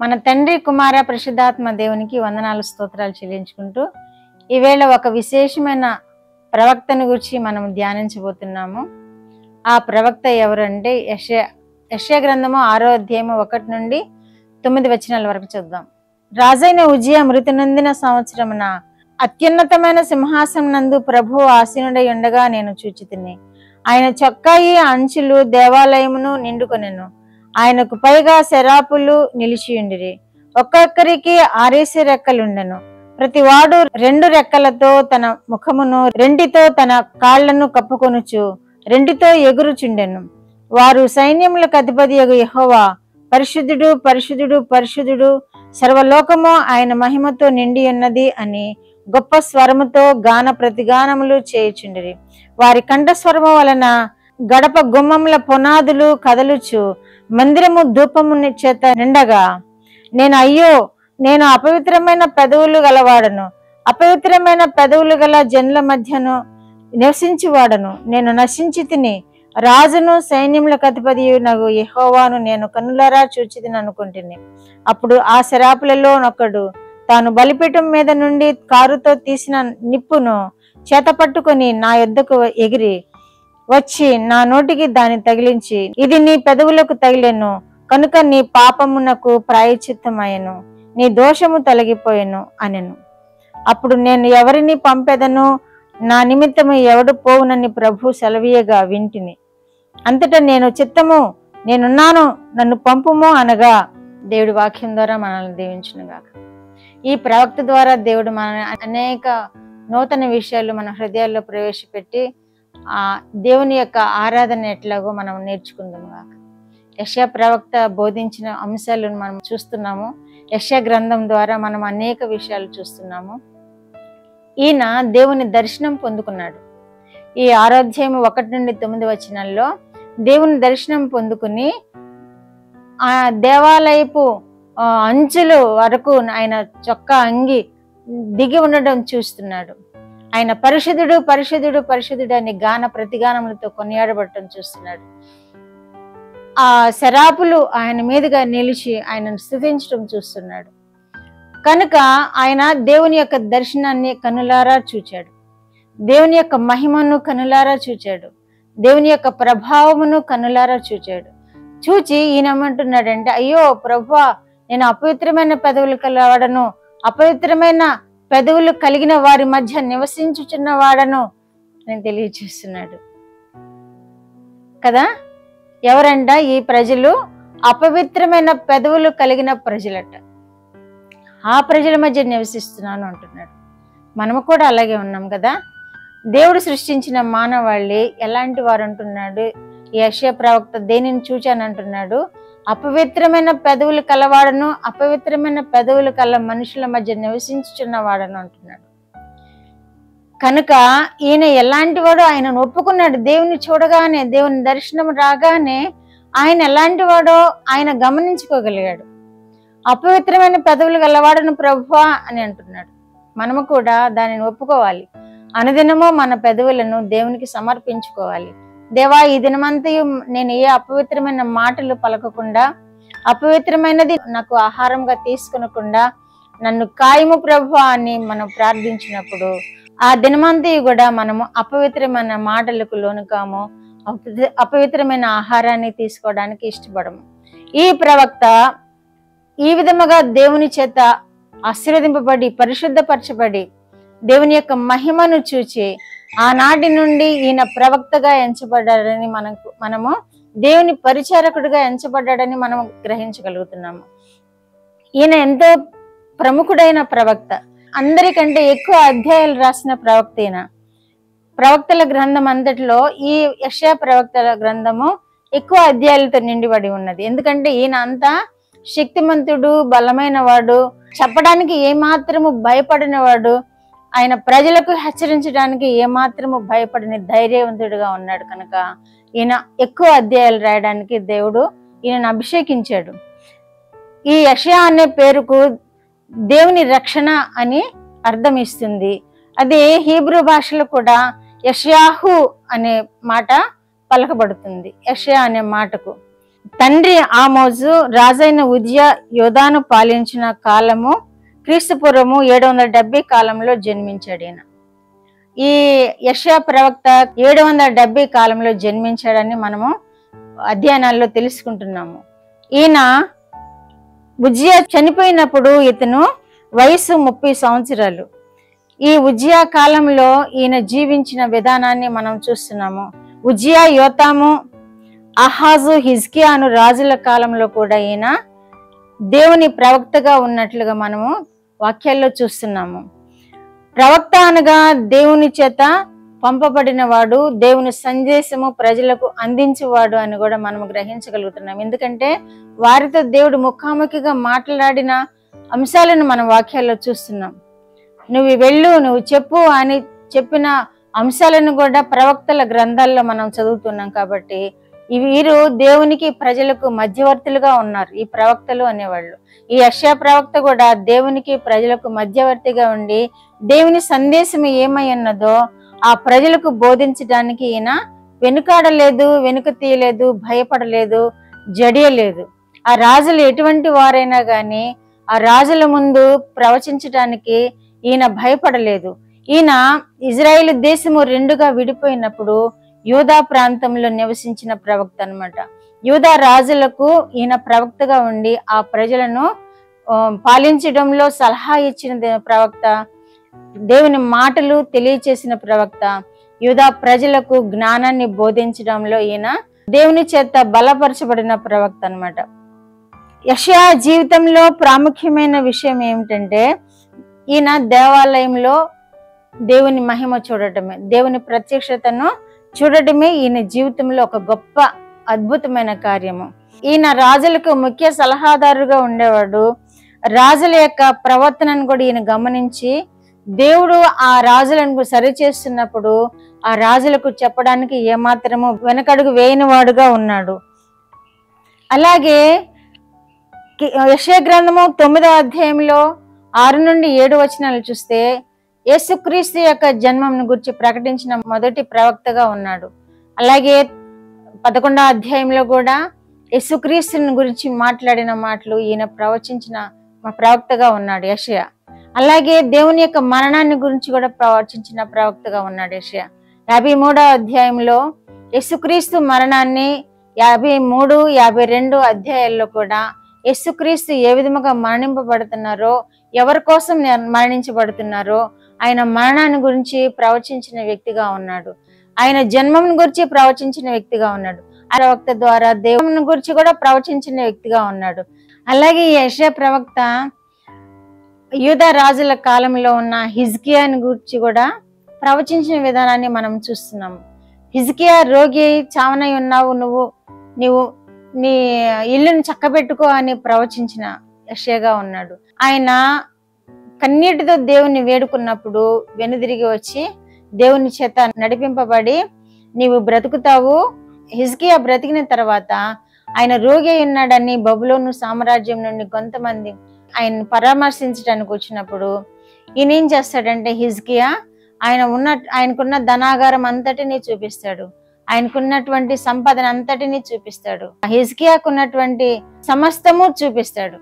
మన తండ్రి కుమార పరిశుద్ధాత్మ దేవునికి వందనాలు స్తోత్రాలు చెల్లించుకుంటూ ఈవేళ ఒక విశేషమైన ప్రవక్తను గురించి మనం ధ్యానించబోతున్నాము. ఆ ప్రవక్త ఎవరంటే యెషయా గ్రంథము 6వ అధ్యాయము 1 నుండి 9 వచనాల వరకు చూద్దాం. రాజైన ఉజ్జియా మృతి నొందిన సంవత్సరమున అత్యున్నతమైన సింహాసనం నందు ప్రభువు ఆసీనుడై ఉండగా నేను చూచితిని. ఆయన చొక్కాయి అంచులు దేవాలయమును నిండుకొనెను. ఆయనకు పైగా శరాపులు నిలిచియుండిరి. ఒక్కొక్కరికి 6 రెక్కలుండెను. ప్రతివాడు 2 రెక్కలతో తన ముఖమును, 2తో తన కాళ్లను కప్పుకొనుచు 2తో ఎగురుచుండెను. వారు సైన్యములకు అధిపతియగు యెహోవా పరిశుద్ధుడు పరిశుద్ధుడు పరిశుద్ధుడు, సర్వలోకము ఆయన మహిమతో నిండి ఉన్నది అని గొప్ప స్వరముతో గాన ప్రతిగానములు చేయుచుండిరి. వారి కంఠస్వరము వలన గడప గుమ్మముల పునాదులు కదలుచు మందిరము ధూపము చేత నిండగా, నేను అపవిత్రమైన పెదవులు గలవాడను, అపవిత్రమైన పెదవులు గల జనుల మధ్యను నివసించువాడను. నేను నశించి తిని రాజును సైన్యములకు అధిపతియగు యెహోవాను నేను కన్నులారా చూచితిని అనుకుంటుని. అప్పుడు ఆ శరాపులలో ఒకడు తాను బలిపీఠం మీద నుండి కారుతో తీసిన నిప్పును చేత పట్టుకొని నా యొద్దకు ఎగిరి వచ్చి నా నోటికి దాన్ని తగిలించి, ఇది నీ పెదవులకు తగిలెను కనుక నీ పాపమునకు ప్రాయశ్చిత్తమయ్యను, నీ దోషము తొలగిపోయెను అనెను. అప్పుడు నేను ఎవరిని పంపెదను, నా నిమిత్తము ఎవడు పోవునని ప్రభు సెలవీయగా వింటిని. అంతటా నేను చిత్తము, నేనున్నాను, నన్ను పంపుము అనగా దేవుడి వాక్యం ద్వారా మనల్ని దీవించునుగాక. ఈ ప్రవక్త ద్వారా దేవుడు మన అనేక నూతన విషయాలు మన హృదయాల్లో ప్రవేశపెట్టి ఆ దేవుని యొక్క ఆరాధన ఎట్లాగో మనం నేర్చుకుందాం గాక. యెషయా ప్రవక్త బోధించిన అంశాలను మనం చూస్తున్నాము. యెషయా గ్రంథం ద్వారా మనం అనేక విషయాలు చూస్తున్నాము. ఈయన దేవుని దర్శనం పొందుకున్నాడు. ఈ 6వ అధ్యాయము 1 నుండి 9 వచనాల్లో దేవుని దర్శనం పొందుకుని ఆ దేవాలయపు అంచులు వరకు ఆయన చొక్కా అంగి దిగి ఉండడం చూస్తున్నాడు. ఆయన పరిశుద్ధుడు పరిశుద్ధుడు పరిశుద్ధుడు అని గాన ప్రతిగానములతో కొనియాడబడటం చూస్తున్నాడు. ఆ శరాపులు ఆయన మీదుగా నిలిచి ఆయనను స్తుతించడం చూస్తున్నాడు. కనుక ఆయన దేవుని యొక్క దర్శనాన్ని కనులారా చూచాడు, దేవుని యొక్క మహిమను కనులారా చూచాడు, దేవుని యొక్క ప్రభావమును కనులారా చూచాడు. చూచి ఈయన ఏమంటున్నాడంటే, అయ్యో ప్రభువా, నేను అపవిత్రమైన పెదవులు కలవాడను, అపవిత్రమైన పెదవులు కలిగిన వారి మధ్య నివసించుచున్న వాడను నేను తెలియచేస్తున్నాడు కదా. ఎవరంట? ఈ ప్రజలు అపవిత్రమైన పెదవులు కలిగిన ప్రజలట. ఆ ప్రజల మధ్య నివసిస్తున్నాను అంటున్నాడు. మనము కూడా అలాగే ఉన్నాం కదా. దేవుడు సృష్టించిన మానవాళి ఎలాంటి వారు అంటున్నాడు? యెషయా ప్రవక్త దేనిని చూచానంటున్నాడు? అపవిత్రమైన పెదవులు కలవాడను, అపవిత్రమైన పెదవులు కల మనుషుల మధ్య నివసించుచున్న వాడను అంటున్నాడు. కనుక ఈయన ఎలాంటి వాడు ఆయనను ఒప్పుకున్నాడు. దేవుని చూడగానే, దేవుని దర్శనం రాగానే ఆయన ఎలాంటి వాడో ఆయన గమనించుకోగలిగాడు. అపవిత్రమైన పెదవులు గలవాడను ప్రభువా అని అంటున్నాడు. మనము కూడా దానిని ఒప్పుకోవాలి. అనుదినము మన పెదవులను దేవునికి సమర్పించుకోవాలి. దేవా, ఈ దినమంతయు నేను ఏ అపవిత్రమైన మాటలు పలకకుండా, అపవిత్రమైనది నాకు ఆహారంగా తీసుకునకుండా నన్ను కాయము ప్రభువా అని మనం ప్రార్థించినప్పుడు ఆ దినమంతయు కూడా మనము అపవిత్రమైన మాటలకు లోనుకాము, అపవిత్రమైన ఆహారాన్ని తీసుకోవడానికి ఇష్టపడము. ఈ ప్రవక్త ఈ విధముగా దేవుని చేత ఆశీర్వదింపబడి పరిశుద్ధపరచబడి దేవుని యొక్క మహిమను చూచి ఆనాటి నుండి ఈయన ప్రవక్తగా ఎంచబడ్డాడని మనము దేవుని పరిచారకుడిగా ఎంచబడ్డాడని మనం గ్రహించగలుగుతున్నాము. ఈయన ఎంతో ప్రముఖుడైన ప్రవక్త, అందరికంటే ఎక్కువ అధ్యాయాలు రాసిన ప్రవక్త ఈయన. ప్రవక్తల గ్రంథం అంతటిలో ఈ యెషయా ప్రవక్తల గ్రంథము ఎక్కువ అధ్యాయాలతో నిండిబడి ఉన్నది. ఎందుకంటే ఈయన అంతా శక్తిమంతుడు, బలమైన వాడు, చెప్పడానికి ఏమాత్రము భయపడిన వాడు, ఆయన ప్రజలకు హెచ్చరించడానికి ఏమాత్రము భయపడని ధైర్యవంతుడిగా ఉన్నాడు. కనుక ఈయన ఎక్కువ అధ్యాయాలు రాయడానికి దేవుడు ఈయనను అభిషేకించాడు. ఈ యెషయా అనే పేరుకు దేవుని రక్షణ అని అర్థం ఇస్తుంది. అదే హీబ్రూ భాషలో కూడా యెషయాహు అనే మాట పలకబడుతుంది. యెషయా అనే మాటకు తండ్రి ఆమోజు రాజైన ఉజ్జియా యోధాను పాలించిన కాలము క్రీస్తుపూర్వము 770 కాలంలో జన్మించాడు ఈయన. ఈ యెషయా ప్రవక్త 770 కాలంలో జన్మించాడని మనము అధ్యయనాల్లో తెలుసుకుంటున్నాము. ఈయన ఉజ్జియా చనిపోయినప్పుడు ఇతను వయసు 30 సంవత్సరాలు. ఈ ఉజ్జియా కాలంలో ఈయన జీవించిన విధానాన్ని మనం చూస్తున్నాము. ఉజ్జియా, యోతాము, అహాజు, హిజ్కియా అను రాజుల కాలంలో కూడా ఈయన దేవుని ప్రవక్తగా ఉన్నట్లుగా మనము వాక్యాల్లో చూస్తున్నాము. ప్రవక్త అనగా దేవుని చేత పంపబడిన వాడు, దేవుని సందేశము ప్రజలకు అందించేవాడు అని కూడా మనం గ్రహించగలుగుతున్నాం. ఎందుకంటే వారితో దేవుడు ముఖాముఖిగా మాట్లాడిన అంశాలను మనం వాక్యాల్లో చూస్తున్నాం. నువ్వు వెళ్ళు, నువ్వు చెప్పు అని చెప్పిన అంశాలను కూడా ప్రవక్తల గ్రంథాల్లో మనం చదువుతున్నాం. కాబట్టి వీరు దేవునికి ప్రజలకు మధ్యవర్తులుగా ఉన్నారు, ఈ ప్రవక్తలు అనేవాళ్ళు. ఈ యెషయా ప్రవక్త కూడా దేవునికి ప్రజలకు మధ్యవర్తిగా ఉండి దేవుని సందేశం ఏమై ఉన్నదో ఆ ప్రజలకు బోధించడానికి ఈయన వెనుకాడలేదు, వెనుక తీయలేదు, భయపడలేదు, జడియలేదు. ఆ రాజులు ఎటువంటి వారైనా గాని ఆ రాజుల ముందు ప్రవచించడానికి ఈయన భయపడలేదు. ఈయన ఇజ్రాయేలు దేశము రెండుగా విడిపోయినప్పుడు యూదా ప్రాంతంలో నివసించిన ప్రవక్త అన్నమాట. యూదా రాజులకు ఈయన ప్రవక్తగా ఉండి ఆ ప్రజలను పాలించడంలో సలహా ఇచ్చిన ప్రవక్త, దేవుని మాటలు తెలియచేసిన ప్రవక్త, యూదా ప్రజలకు జ్ఞానాన్ని బోధించడంలో ఈయన దేవుని చేత బలపరచబడిన ప్రవక్త అన్నమాట. యెషయా జీవితంలో ప్రాముఖ్యమైన విషయం ఏమిటంటే ఈయన దేవాలయంలో దేవుని మహిమ చూడటమే, దేవుని ప్రత్యక్షతను చూడటమే ఈయన జీవితంలో ఒక గొప్ప అద్భుతమైన కార్యము. ఈయన రాజులకు ముఖ్య సలహాదారుగా ఉండేవాడు. రాజుల యొక్క ప్రవర్తనను కూడా ఈయన గమనించి దేవుడు ఆ రాజులను సరి చేస్తున్నప్పుడు ఆ రాజులకు చెప్పడానికి ఏమాత్రము వెనకడుగు వేయని వాడుగా ఉన్నాడు. అలాగే యెషయా గ్రంథము 9వ అధ్యాయంలో 6 నుండి 7 వచనాలు చూస్తే యేసుక్రీస్తు యొక్క జన్మను గురించి ప్రకటించిన మొదటి ప్రవక్తగా ఉన్నాడు. అలాగే 11వ అధ్యాయంలో కూడా యేసుక్రీస్తుని గురించి మాట్లాడిన మాటలు ఈయన ప్రవచించిన ప్రవక్తగా ఉన్నాడు యెషయా. అలాగే దేవుని యొక్క మరణాన్ని గురించి కూడా ప్రవచించిన ప్రవక్తగా ఉన్నాడు యెషయా. 53వ అధ్యాయంలో యేసుక్రీస్తు మరణాన్ని 53, 52 అధ్యాయాల్లో కూడా యేసుక్రీస్తు ఏ విధముగా మరణింపబడుతున్నారో, ఎవరి కోసం మరణించబడుతున్నారో ఆయన మరణాన్ని గురించి ప్రవచించిన వ్యక్తిగా ఉన్నాడు. ఆయన జన్మం గురించి ప్రవచించిన వ్యక్తిగా ఉన్నాడు. ఆ ప్రవక్త ద్వారా దేవుని గురించి కూడా ప్రవచించిన వ్యక్తిగా ఉన్నాడు. అలాగే యెషయా ప్రవక్త యూదా రాజుల కాలంలో ఉన్న హిజ్కియాని గురించి కూడా ప్రవచించిన విధానాన్ని మనం చూస్తున్నాము. హిజ్కియా రోగి చావనై ఉన్నావు, నీవు నీ ఇల్లుని చక్కబెట్టుకో అని ప్రవచించిన యెషయాగా ఉన్నాడు. ఆయన కన్నీటితో దేవుని వేడుకున్నప్పుడు వెనుదిరిగి వచ్చి దేవుని చేత నడిపింపబడి నీవు బ్రతుకుతావు. హిజ్కియా బ్రతికిన తర్వాత ఆయన రోగి ఉన్నాడని బబులోను సామ్రాజ్యం నుండి కొంతమంది ఆయన పరామర్శించడానికి వచ్చినప్పుడు ఈయన ఏం చేస్తాడంటే హిజ్కియా ఆయనకున్న ధనాగారం అంతటినీ చూపిస్తాడు, ఆయనకున్నటువంటి సంపదన అంతటినీ చూపిస్తాడు, హిజ్కియాకున్నటువంటి సమస్తము చూపిస్తాడు.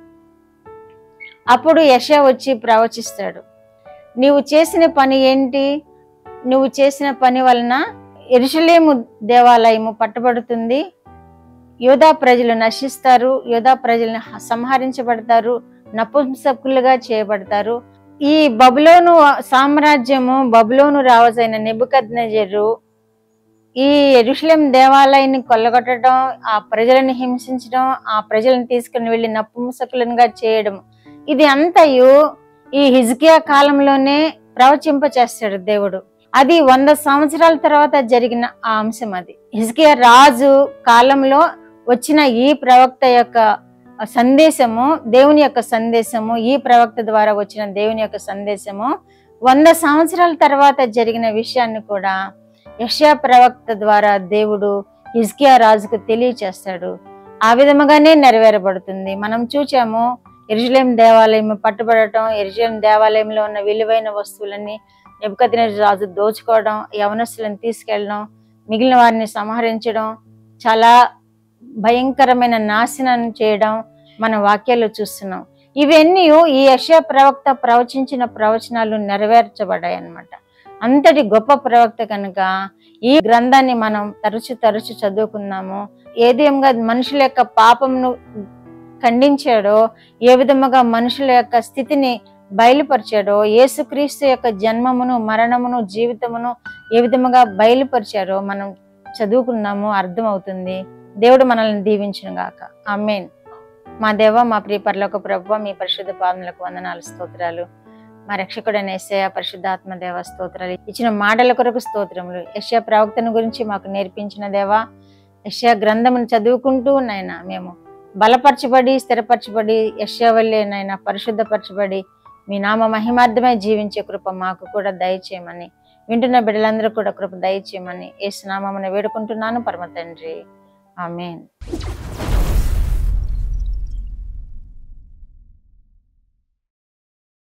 అప్పుడు యెషయా వచ్చి ప్రవచిస్తాడు, నీవు చేసిన పని ఏంటి? నువ్వు చేసిన పని వలన యెరూషలేము దేవాలయము పట్టబడుతుంది, యూదా ప్రజలు నశిస్తారు, యూదా ప్రజలను సంహరించబడతారు, నపుంసకులుగా చేయబడతారు. ఈ బబులోను సామ్రాజ్యము, బబులోను రాజైన నెబుకద్నెజరు ఈ యెరూషలేం దేవాలయాన్ని కొల్లగొట్టడం, ఆ ప్రజలను హింసించడం, ఆ ప్రజలను తీసుకుని వెళ్ళి నపుంసకులుగా చేయడం, ఇది అంతయు ఈ హిజ్కియా కాలంలోనే ప్రవచింప చేస్తాడు దేవుడు. అది 100 సంవత్సరాల తర్వాత జరిగిన ఆ అంశం. అది హిజ్కియా రాజు కాలంలో వచ్చిన ఈ ప్రవక్త యొక్క సందేశము, దేవుని యొక్క సందేశము, ఈ ప్రవక్త ద్వారా వచ్చిన దేవుని యొక్క సందేశము 100 సంవత్సరాల తర్వాత జరిగిన విషయాన్ని కూడా యెషయా ప్రవక్త ద్వారా దేవుడు హిజ్కియా రాజుకు తెలియచేస్తాడు. ఆ విధముగానే నెరవేరబడుతుంది. మనం చూచాము, యెరూషలేం దేవాలయం పట్టుబడటం, యెరూషలేం దేవాలయంలో ఉన్న విలువైన వస్తువులన్నీ నెబుకద్నెజరు రాజు దోచుకోవడం, యవనస్తులను తీసుకెళ్ళడం, మిగిలిన వారిని సంహరించడం, చాలా భయంకరమైన నాశనం చేయడం మన వాక్యాల్లో చూస్తున్నాం. ఇవన్నీ ఈ యెషయా ప్రవక్త ప్రవచించిన ప్రవచనాలు నెరవేర్చబడ్డాయి అన్నమాట. అంతటి గొప్ప ప్రవక్త కనుక ఈ గ్రంథాన్ని మనం తరచు చదువుకుందాము. ఏ విధంగా మనుషుల యొక్క పాపమును ఖండించాడో, ఏ విధముగా మనుషుల యొక్క స్థితిని బయలుపరిచాడో, యేసుక్రీస్తు యొక్క జన్మమును, మరణమును, జీవితమును ఏ విధముగా బయలుపరిచారో మనం చదువుకున్నాము, అర్థమవుతుంది. దేవుడు మనల్ని దీవించును గాక. ఆమేన్. మా దేవ, మా ప్రియ పరలోక ప్రభువా, మీ పరిశుద్ధ పాదములకు వందనాలు, స్తోత్రాలు. మా రక్షకుడైన యేసయ్య, పరిశుద్ధాత్మ దేవ, స్తోత్రాలు. ఇచ్చిన మాటల కొరకు స్తోత్రములు. యెషయా ప్రవక్తను గురించి మాకు నేర్పించిన దేవా, యెషయా గ్రంథమును చదువుకుంటూ నైనా మేము బలపరచబడి, స్థిరపరచబడి, యెషయా వల్లే నైనా పరిశుద్ధపరచబడి మీ నామ మహిమార్థమై జీవించే కృప మాకు కూడా దయచేయమని, వింటున్న బిడ్డలందరూ కూడా కృప దయచేయమని యేసు నామమున వేడుకుంటున్నాను పరమ తండ్రి. ఆమేన్.